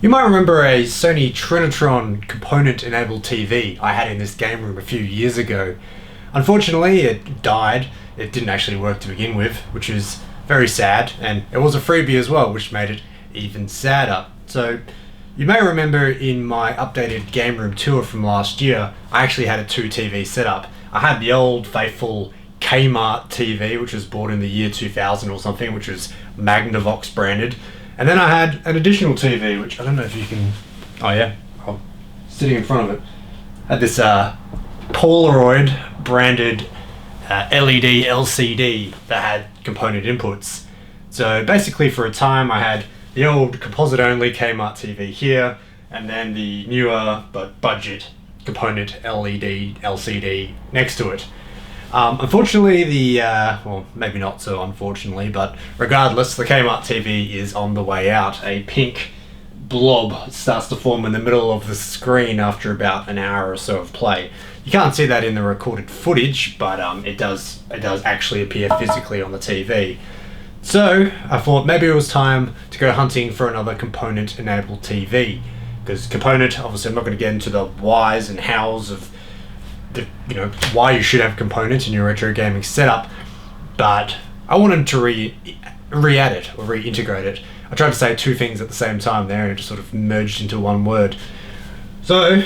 You might remember a Sony Trinitron component-enabled TV I had in this game room a few years ago. Unfortunately, it died. It didn't actually work to begin with, which is very sad, and it was a freebie as well, which made it even sadder. So, you may remember in my updated game room tour from last year, I actually had a 2-TV setup. I had the old faithful Kmart TV, which was bought in the year 2000 or something, which was Magnavox branded. And then I had an additional TV, which I don't know if you can... Oh yeah, sitting in front of it. I had this Polaroid branded LED LCD that had component inputs. So basically for a time I had the old composite only Kmart TV here, and then the newer but budget component LED LCD next to it. Unfortunately, well, maybe not so unfortunately, but regardless, the Kmart TV is on the way out. A pink blob starts to form in the middle of the screen after about an hour or so of play. You can't see that in the recorded footage, but it does actually appear physically on the TV. So I thought maybe it was time to go hunting for another component-enabled TV, because component, obviously I'm not going to get into the whys and hows of why you should have components in your retro gaming setup, but I wanted to re-add it or reintegrate it. I tried to say two things at the same time there, and it just sort of merged into one word. So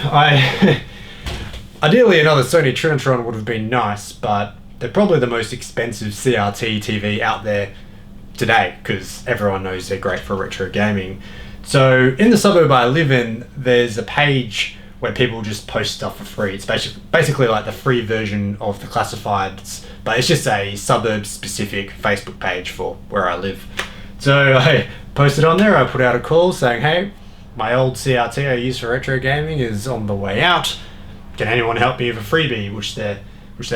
ideally another Sony Trinitron would have been nice, but they're probably the most expensive CRT TV out there today, because everyone knows they're great for retro gaming. So in the suburb I live in, there's a page where people just post stuff for free. It's basically like the free version of the classifieds, but it's just a suburb-specific Facebook page for where I live. So I posted on there, I put out a call saying, hey, my old CRT I use for retro gaming is on the way out. Can anyone help me with a freebie, which they're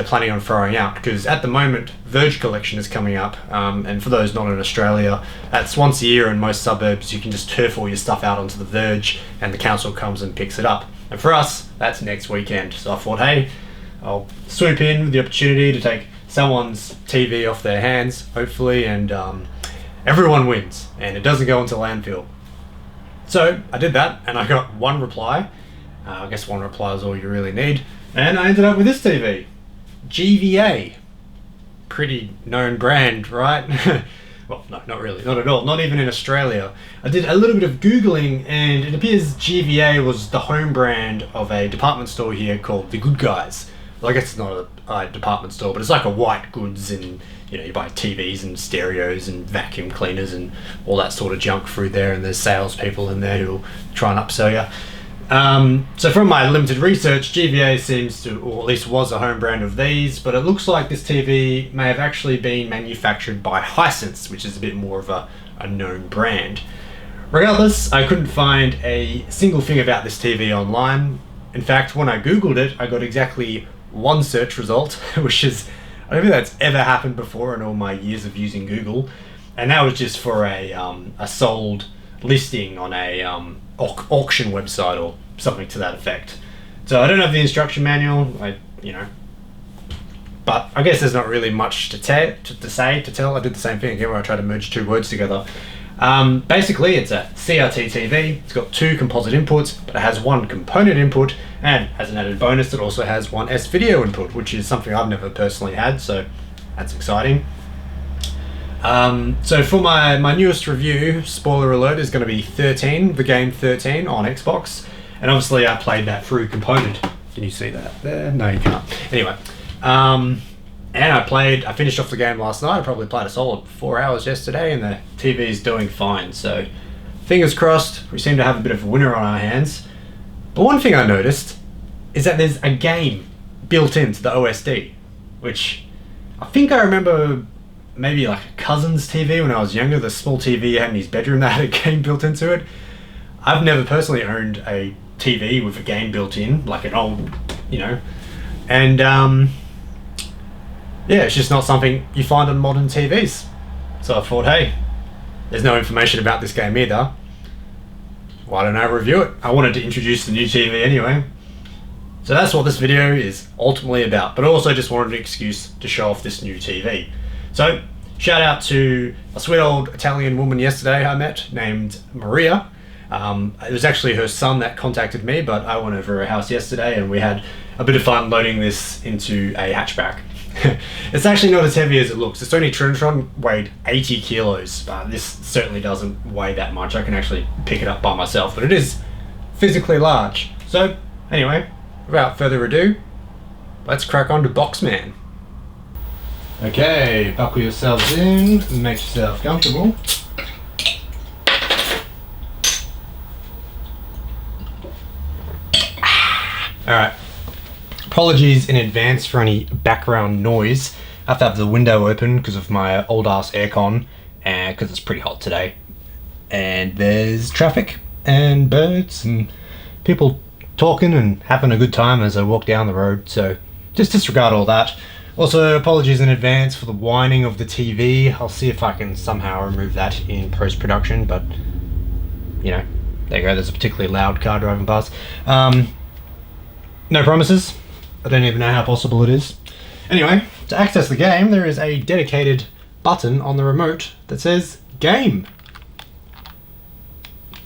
planning on throwing out? Because at the moment, Verge Collection is coming up, and for those not in Australia, that's once a year in most suburbs. You can just turf all your stuff out onto the Verge, and the council comes and picks it up. And for us, that's next weekend. So I thought, hey, I'll swoop in with the opportunity to take someone's TV off their hands, hopefully, and everyone wins, and it doesn't go into landfill. So I did that, and I got one reply. I guess one reply is all you really need. And I ended up with this TV. GVA. Pretty known brand, right? Well, no, not really, not at all, not even in Australia. I did a little bit of Googling, and it appears GVA was the home brand of a department store here called The Good Guys. Well, I guess it's not a department store, but it's like a white goods, and you buy TVs and stereos and vacuum cleaners and all that sort of junk through there, and there's salespeople in there who'll try and upsell you. So from my limited research, GVA seems to, or at least was a home brand of these, but it looks like this TV may have actually been manufactured by Hisense, which is a bit more of a known brand. Regardless, I couldn't find a single thing about this TV online. In fact, when I googled it, I got exactly one search result, which is, I don't think that's ever happened before in all my years of using Google, and that was just for a sold listing on a auction website or something to that effect. So I don't have the instruction manual, but I guess there's not really much to tell. I did the same thing again where I tried to merge two words together. Basically, it's a CRT TV. It's got two composite inputs, but it has one component input, and as an added bonus, it also has one S-video input, which is something I've never personally had, so that's exciting. So for my newest review, spoiler alert, is going to be 13, the game 13 on Xbox, and obviously I played that through component. Can you see that there? No, you can't. Anyway, and I finished off the game last night. I probably played a solid 4 hours yesterday, and the TV is doing fine, so fingers crossed, we seem to have a bit of a winner on our hands. But one thing I noticed is that there's a game built into the OSD, which I think I remember maybe like a cousin's TV when I was younger, the small TV he had in his bedroom that had a game built into it. I've never personally owned a TV with a game built in, like an old, and yeah, it's just not something you find on modern TVs. So I thought, hey, there's no information about this game either. Why don't I review it? I wanted to introduce the new TV anyway. So that's what this video is ultimately about, but I also just wanted an excuse to show off this new TV. So, shout out to a sweet old Italian woman yesterday I met named Maria, It was actually her son that contacted me, but I went over her house yesterday and we had a bit of fun loading this into a hatchback. It's actually not as heavy as it looks. This Sony Trinitron weighed 80 kilos. This certainly doesn't weigh that much. I can actually pick it up by myself, but it is physically large. So anyway, without further ado, let's crack on to Boxman. Okay, buckle yourselves in, make yourself comfortable. Alright, apologies in advance for any background noise. I have to have the window open because of my old ass aircon and because it's pretty hot today. And there's traffic and birds and people talking and having a good time as I walk down the road, so just disregard all that. Also, apologies in advance for the whining of the TV. I'll see if I can somehow remove that in post-production, but you know, there you go, there's a particularly loud car driving past. No promises. I don't even know how possible it is. Anyway, to access the game, there is a dedicated button on the remote that says Game.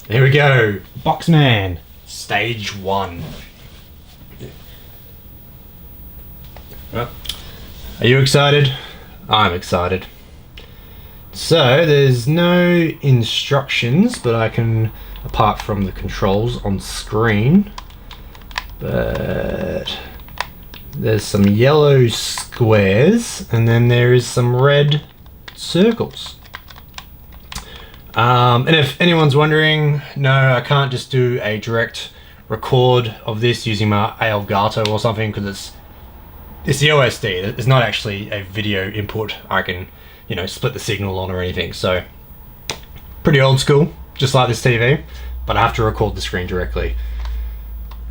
Here we go. Boxman, Stage 1. Well, are you excited? I'm excited. So, there's no instructions, but I can, apart from the controls on screen, but there's some yellow squares and then there is some red circles. And if anyone's wondering, no, I can't just do a direct record of this using my Elgato or something because it's the OSD. There's not actually a video input I can, you know, split the signal on or anything. So pretty old school, just like this TV, but I have to record the screen directly.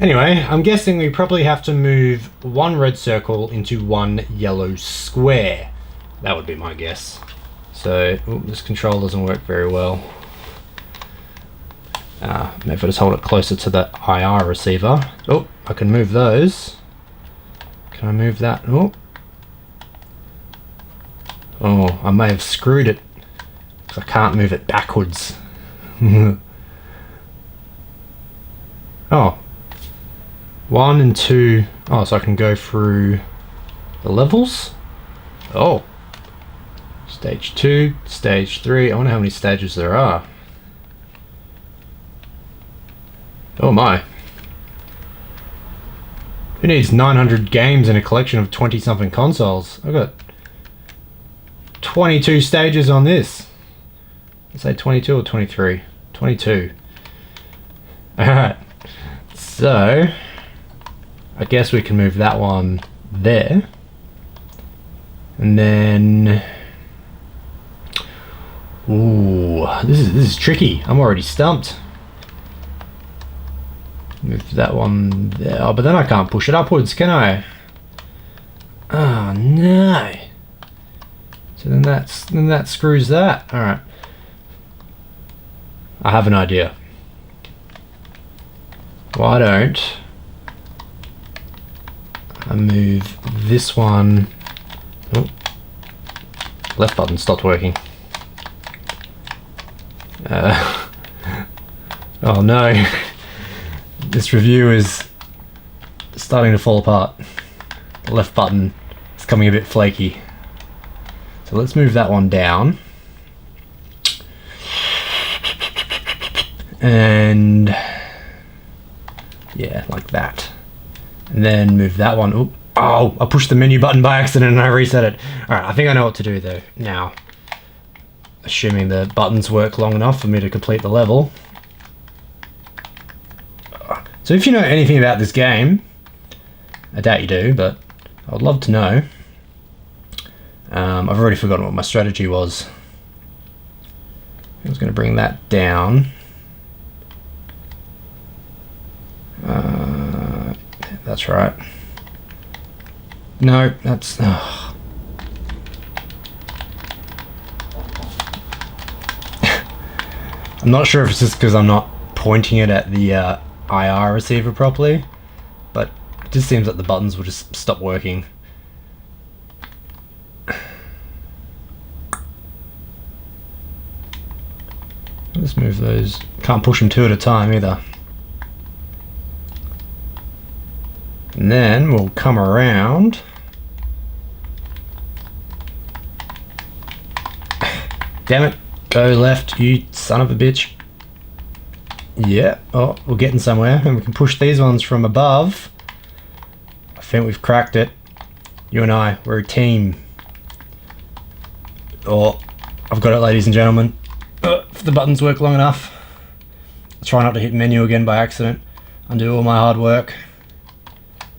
Anyway, I'm guessing we probably have to move one red circle into one yellow square. That would be my guess. So, this control doesn't work very well. Maybe if I just hold it closer to the IR receiver. Oh, I can move those. Can I move that? Oh, I may have screwed it because I can't move it backwards. Oh. 1 and 2. Oh, so I can go through the levels? Oh. Stage 2, Stage 3. I wonder how many stages there are. Oh my. Who needs 900 games in a collection of 20-something consoles? I've got 22 stages on this. Let's say 22 or 23? 22. Alright. So I guess we can move that one there. And then ooh, this is tricky. I'm already stumped. Move that one there. Oh, but then I can't push it upwards, can I? Oh no. So then that screws that. Alright. I have an idea. Why don't I move this one? Oh, left button stopped working. Oh no, this review is starting to fall apart. The left button is coming a bit flaky. So let's move that one down. And yeah, like that. And then move that one. Oop. Oh, I pushed the menu button by accident and I reset it. Alright, I think I know what to do though now. Assuming the buttons work long enough for me to complete the level. So if you know anything about this game, I doubt you do, but I would love to know. I've already forgotten what my strategy was. I was going to bring that down. That's right. No, that's... Oh. I'm not sure if it's just because I'm not pointing it at the IR receiver properly, but it just seems like the buttons will just stop working. Let's move those Can't push them two at a time either. And then we'll come around. Damn it. Go left, you son of a bitch. Yeah. Oh, we're getting somewhere. And we can push these ones from above. I think we've cracked it. You and I, we're a team. Oh, I've got it, ladies and gentlemen. If the buttons work long enough. I'll try not to hit menu again by accident. Undo all my hard work.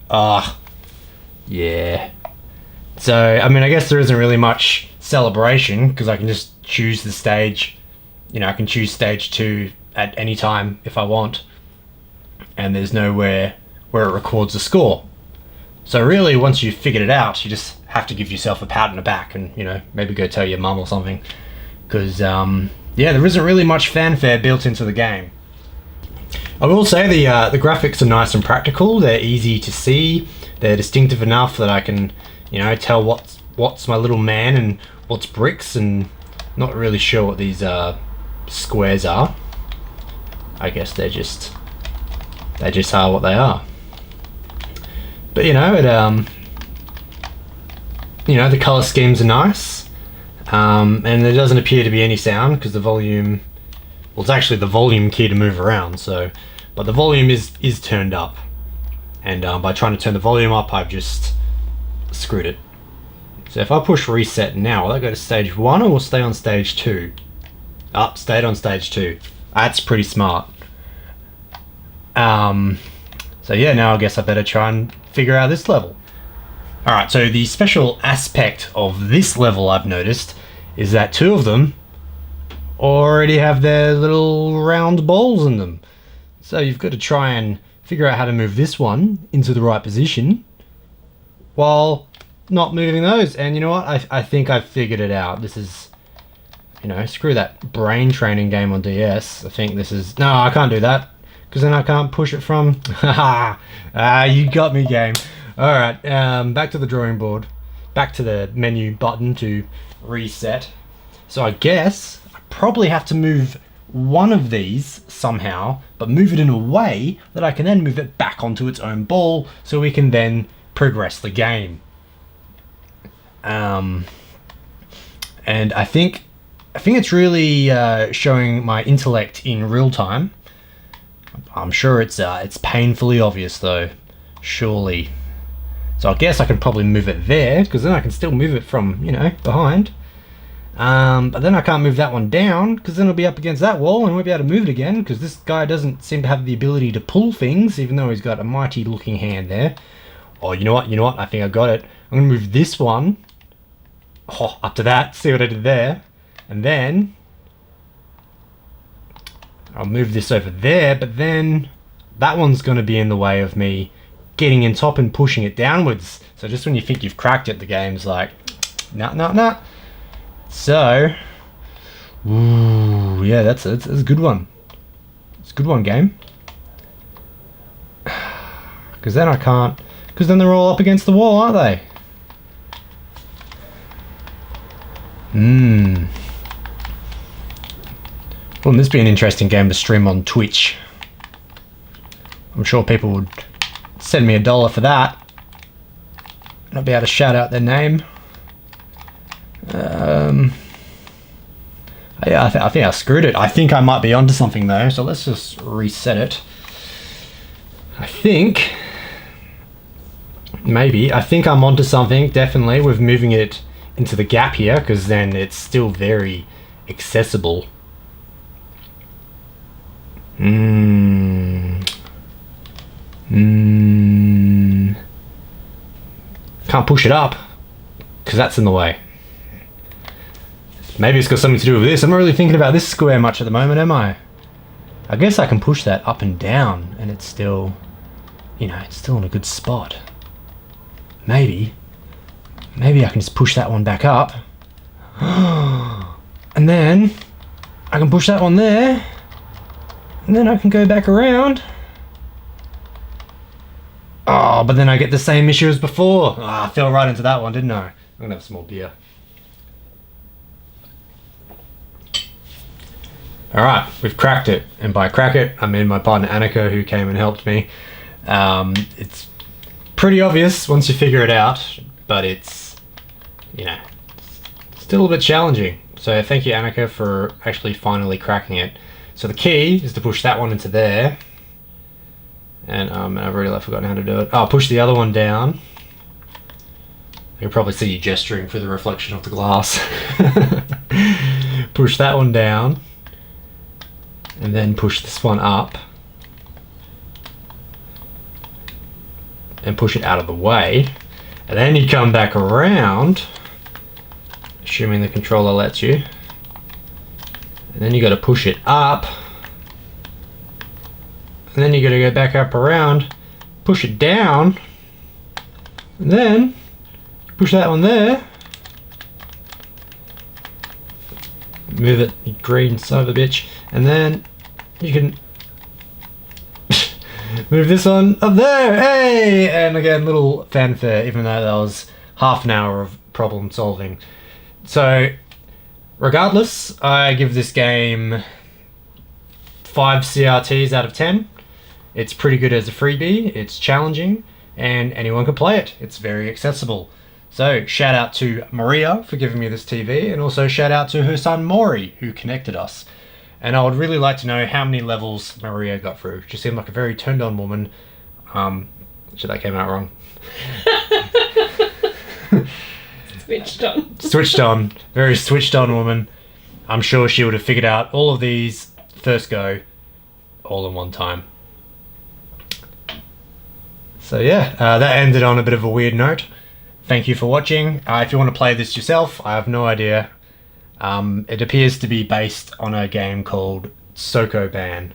Ah, yeah. So, I mean, I guess there isn't really much celebration because I can just choose the stage. You know, I can choose stage 2 at any time if I want. And there's nowhere where it records a score. So really, once you've figured it out, you just have to give yourself a pat on the back and, you know, maybe go tell your mum or something. Because, yeah, there isn't really much fanfare built into the game. I will say the graphics are nice and practical. They're easy to see. They're distinctive enough that I can, you know, tell what's my little man and what's bricks, and not really sure what these squares are. I guess they just are what they are. But you know, you know, the color schemes are nice, and there doesn't appear to be any sound because the volume. Well, it's actually the volume key to move around, so, but the volume is turned up, and by trying to turn the volume up, I've just screwed it. So if I push reset now, will I go to stage 1 or will stay on stage 2? Stayed on stage 2. That's pretty smart. So yeah, now I guess I better try and figure out this level. Alright, so the special aspect of this level I've noticed is that 2 of them already have their little round balls in them. So you've got to try and figure out how to move this one into the right position while not moving those. And you know what? I think I've figured it out. This is, you know, screw that brain training game on DS. I think this is... No, I can't do that because then I can't push it from... you got me, game. Alright, back to the drawing board. Back to the menu button to reset. So I guess I probably have to move one of these somehow, but move it in a way that I can then move it back onto its own ball so we can then progress the game. And I think it's really showing my intellect in real time. I'm sure it's painfully obvious though, surely. So I guess I can probably move it there, because then I can still move it from, you know, behind. But then I can't move that one down, because then it'll be up against that wall and I won't be able to move it again, because this guy doesn't seem to have the ability to pull things, even though he's got a mighty looking hand there. Oh, you know what, I think I got it. I'm going to move this one, up to that, see what I did there, and then I'll move this over there, but then that one's going to be in the way of me getting in top and pushing it downwards. So just when you think you've cracked it, the game's like, nah. So, ooh, yeah, that's a good one. It's a good one, game. Because then I can't, because then they're all up against the wall, aren't they? Wouldn't this be an interesting game to stream on Twitch? I'm sure people would send me $1 for that. And I'll be able to shout out their name. Yeah, I think I screwed it. I think I might be onto something though, so let's just reset it. I think I'm onto something, definitely, with moving it into the gap here, because then it's still very accessible. Can't push it up because that's in the way. Maybe it's got something to do with this. I'm not really thinking about this square much at the moment, am I? I guess I can push that up and down and it's still, you know, it's still in a good spot. Maybe I can just push that one back up. And then I can push that one there. And then I can go back around. Oh, but then I get the same issue as before. Oh, I fell right into that one, didn't I? I'm gonna have some more beer. Alright, we've cracked it. And by crack it, I mean my partner Annika, who came and helped me. It's pretty obvious once you figure it out, but it's, you know, still a little bit challenging. So thank you, Annika, for actually finally cracking it. So the key is to push that one into there. And I've really forgotten how to do it. Oh, push the other one down. You can probably see you gesturing through the reflection of the glass. Push that one down. And then push this one up. And push it out of the way. And then you come back around, assuming the controller lets you. And then you got to push it up. And then you got to go back up around, push it down, and then push that one there. Move it, you green son of a bitch. And then you can move this one up there. Hey! And again, little fanfare, even though that was half an hour of problem solving. So, regardless, I give this game 5 CRTs out of 10. It's pretty good as a freebie, it's challenging, and anyone can play it. It's very accessible. So, shout out to Maria for giving me this TV, and also shout out to her son Maury, who connected us. And I would really like to know how many levels Maria got through. She seemed like a very turned on woman. Actually, that came out wrong. Switched on. Switched on. Very switched on woman. I'm sure she would have figured out all of these first go, all in one time. So yeah, that ended on a bit of a weird note. Thank you for watching. If you want to play this yourself, I have no idea. It appears to be based on a game called Sokoban.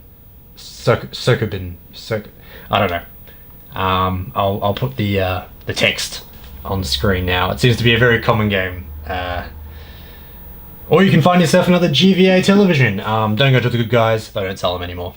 Sokobin. I don't know. I'll put the text on the screen now. It seems to be a very common game. Or you can find yourself another GVA television. Don't go to the good guys, they don't sell them anymore.